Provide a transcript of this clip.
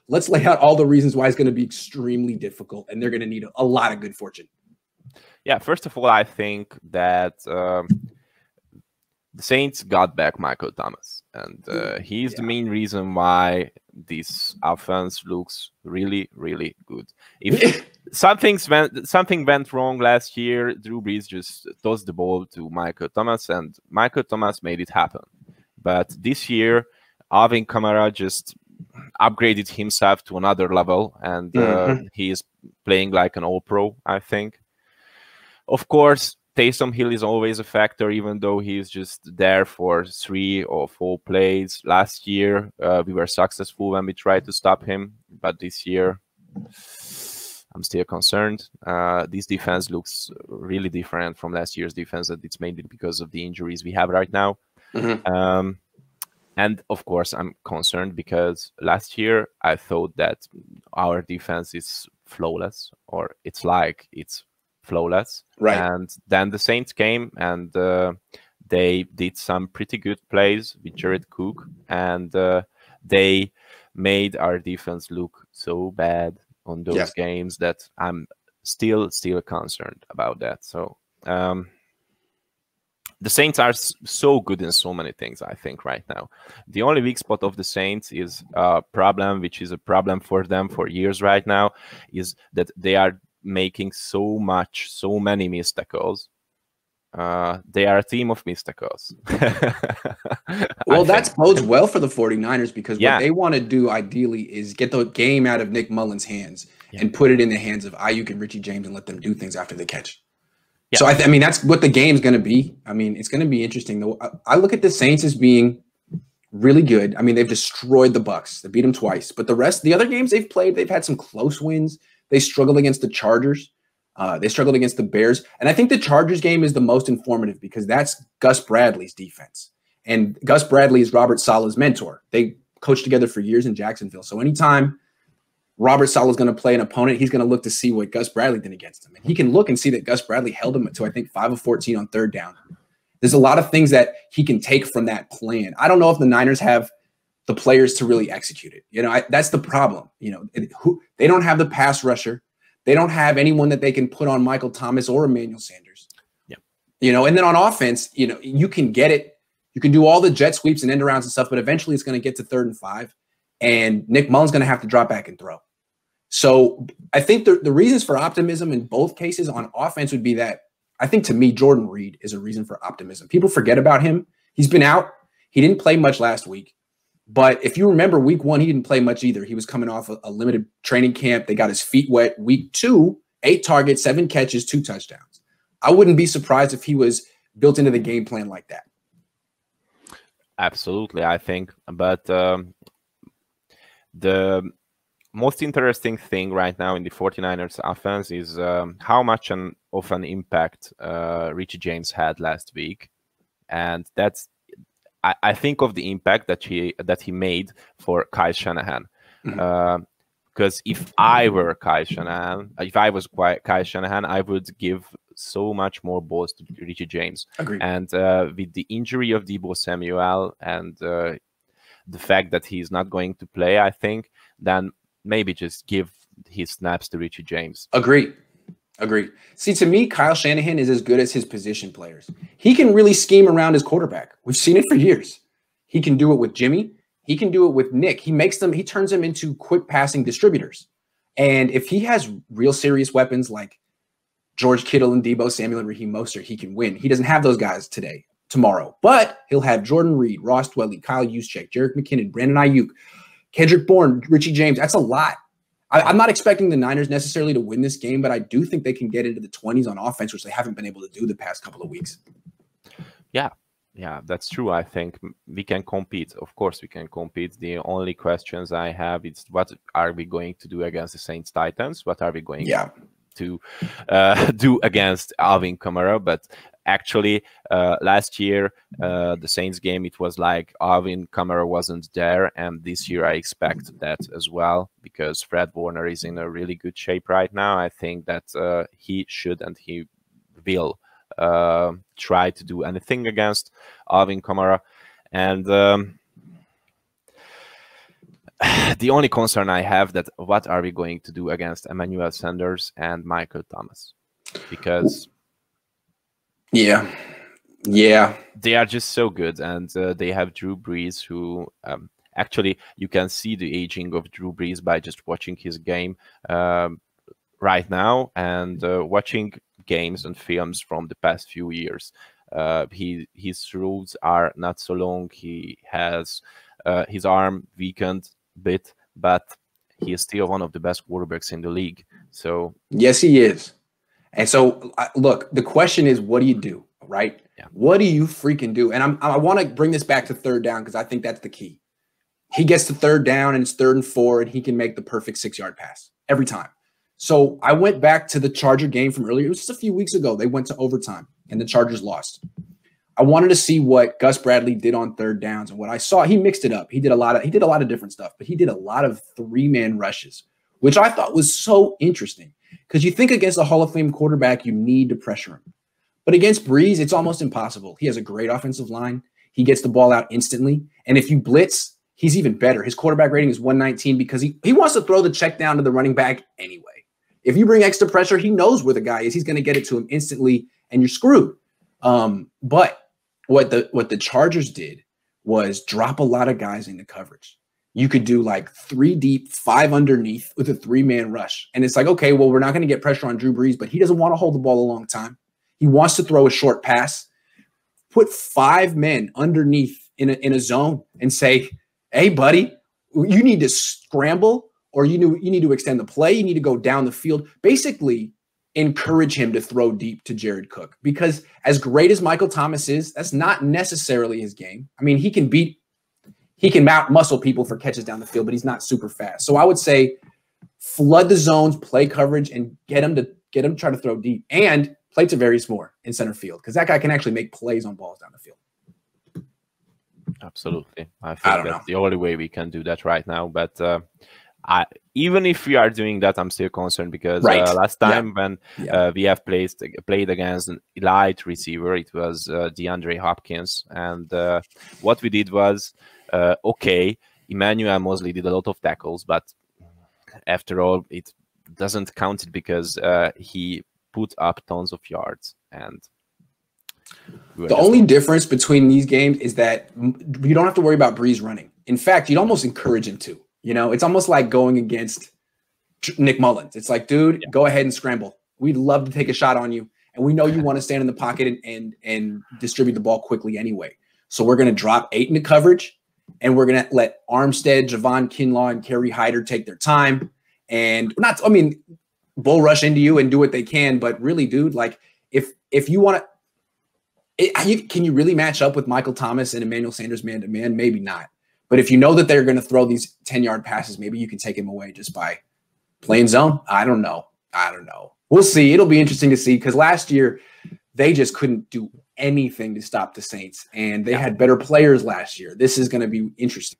let's lay out all the reasons why it's going to be extremely difficult, and they're going to need a lot of good fortune. Yeah, first of all, I think that the Saints got back Michael Thomas, and he's the main reason why this offense looks really, really good. If something went wrong last year, Drew Brees just tossed the ball to Michael Thomas, and Michael Thomas made it happen. But this year, Alvin Kamara just upgraded himself to another level, and he is playing like an all-pro, I think. Of course, Taysom Hill is always a factor, even though he's just there for 3 or 4 plays. Last year, we were successful when we tried to stop him, but this year, I'm still concerned. This defense looks really different from last year's defense, and it's mainly because of the injuries we have right now. And of course, I'm concerned because last year I thought that our defense is flawless, or it's like it's flawless. Right. And then the Saints came and they did some pretty good plays with Jared Cook, and they made our defense look so bad on those games that I'm still concerned about that. So the Saints are so good in so many things, I think, right now. The only weak spot of the Saints is a problem, which is a problem for them for years right now, is that they are making so many missed tackles. They are a team of missed tackles. Well, that bodes well for the 49ers, because what they want to do ideally is get the game out of Nick Mullen's hands and put it in the hands of Ayuk and Richie James and let them do things after the catch. Yeah. So, I mean, that's what the game's going to be. I mean, it's going to be interesting, though. I look at the Saints as being really good. I mean, they've destroyed the Bucs. They beat them twice. But the other games they've played, they've had some close wins. They struggled against the Chargers. They struggled against the Bears. And I think the Chargers game is the most informative because that's Gus Bradley's defense. And Gus Bradley is Robert Saleh's mentor. They coached together for years in Jacksonville. So anytime Robert Saleh is going to play an opponent, he's going to look to see what Gus Bradley did against him. And he can look and see that Gus Bradley held him to, I think, 5 of 14 on third down. There's a lot of things that he can take from that plan. I don't know if the Niners have the players to really execute it. You know, that's the problem. You know, they don't have the pass rusher. They don't have anyone that they can put on Michael Thomas or Emmanuel Sanders. Yeah. You know, and then on offense, you know, you can get it. You can do all the jet sweeps and end arounds and stuff, but eventually it's going to get to 3rd and 5, and Nick Mullen's going to have to drop back and throw. So I think the reasons for optimism in both cases on offense would be that I think, to me, Jordan Reed is a reason for optimism. People forget about him. He's been out. He didn't play much last week. But if you remember, week 1, he didn't play much either. He was coming off a limited training camp. They got his feet wet. Week 2, 8 targets, 7 catches, 2 touchdowns. I wouldn't be surprised if he was built into the game plan like that. Absolutely, I think. But the most interesting thing right now in the 49ers offense is how much of an impact Richie James had last week. And that's, I think of the impact that he made for Kyle Shanahan. Because if I were Kyle Shanahan, Kyle Shanahan, I would give so much more balls to Richie James. Agreed. And with the injury of Deebo Samuel and the fact that he's not going to play, I think, then maybe just give his snaps to Richie James. Agreed. See, to me, Kyle Shanahan is as good as his position players. He can really scheme around his quarterback. We've seen it for years. He can do it with Jimmy. He can do it with Nick. He turns them into quick passing distributors. And if he has real serious weapons like George Kittle and Deebo Samuel and Raheem Mostert, he can win. He doesn't have those guys tomorrow. But he'll have Jordan Reed, Ross Dwelley, Kyle Juszczyk, Jerick McKinnon, Brandon Ayuk, Kendrick Bourne, Richie James. That's a lot. I'm not expecting the Niners necessarily to win this game, but I do think they can get into the 20s on offense, which they haven't been able to do the past couple of weeks. Yeah, that's true. I think we can compete. Of course, we can compete. The only questions I have is what are we going to do against the Saints Titans? What are we going to do against Alvin Kamara? But actually, last year, the Saints game, it was like Alvin Kamara wasn't there. And this year, I expect that as well, because Fred Warner is in a really good shape right now. I think that he should and he will try to do anything against Alvin Kamara. And The only concern I have that what are we going to do against Emmanuel Sanders and Michael Thomas? Because yeah, they are just so good, and they have Drew Brees, who actually you can see the aging of Drew Brees by just watching his game right now and watching games and films from the past few years. His throws are not so long. He has his arm weakened bit, but he is still one of the best quarterbacks in the league. So yes, he is. And so look, the question is, what do you do, right? Yeah. What do you freaking do? And I want to bring this back to third down because I think that's the key. He gets to third down and it's 3rd and 4, and he can make the perfect 6-yard pass every time. So I went back to the Charger game from earlier. It was just a few weeks ago. They went to overtime and the Chargers lost. I wanted to see what Gus Bradley did on third downs, and what I saw, he mixed it up. He did a lot of different stuff, but he did a lot of 3-man rushes, which I thought was so interesting because you think against a Hall of Fame quarterback, you need to pressure him. But against Brees, it's almost impossible. He has a great offensive line. He gets the ball out instantly. And if you blitz, he's even better. His quarterback rating is 119 because he wants to throw the check down to the running back anyway. If you bring extra pressure, he knows where the guy is. He's going to get it to him instantly, and you're screwed. But what the Chargers did was drop a lot of guys into coverage. You could do like 3 deep, 5 underneath with a 3-man rush. And it's like, okay, well, we're not going to get pressure on Drew Brees, but he doesn't want to hold the ball a long time. He wants to throw a short pass. Put 5 men underneath in a zone and say, hey, buddy, you need to scramble, or you need to extend the play. You need to go down the field. Basically, encourage him to throw deep to Jared Cook, because as great as Michael Thomas is, that's not necessarily his game. I mean, he can mount muscle people for catches down the field, but he's not super fast. So I would say flood the zones, play coverage, and get him to try to throw deep, and play Tavarius Moore in center field, because that guy can actually make plays on balls down the field. Absolutely. I think that's the only way we can do that right now. But even if we are doing that, I'm still concerned because last time when we have played against an elite receiver, it was DeAndre Hopkins. And what we did was, okay, Emmanuel Mosley did a lot of tackles, but after all, it doesn't count it because he put up tons of yards. And the only difference between these games is that you don't have to worry about Brees running. In fact, you'd almost encourage him to. You know, it's almost like going against Nick Mullins. It's like, dude, go ahead and scramble. We'd love to take a shot on you. And we know you want to stand in the pocket and distribute the ball quickly anyway. So we're going to drop 8 into coverage, and we're going to let Armstead, Javon Kinlaw, and Kerry Hyder take their time. And bull rush into you and do what they can. But really, dude, like if you want to, can you really match up with Michael Thomas and Emmanuel Sanders man-to-man? Maybe not. But if you know that they're going to throw these 10-yard passes, maybe you can take him away just by playing zone. I don't know. We'll see. It'll be interesting to see, because last year they just couldn't do anything to stop the Saints, and they had better players last year. This is going to be interesting.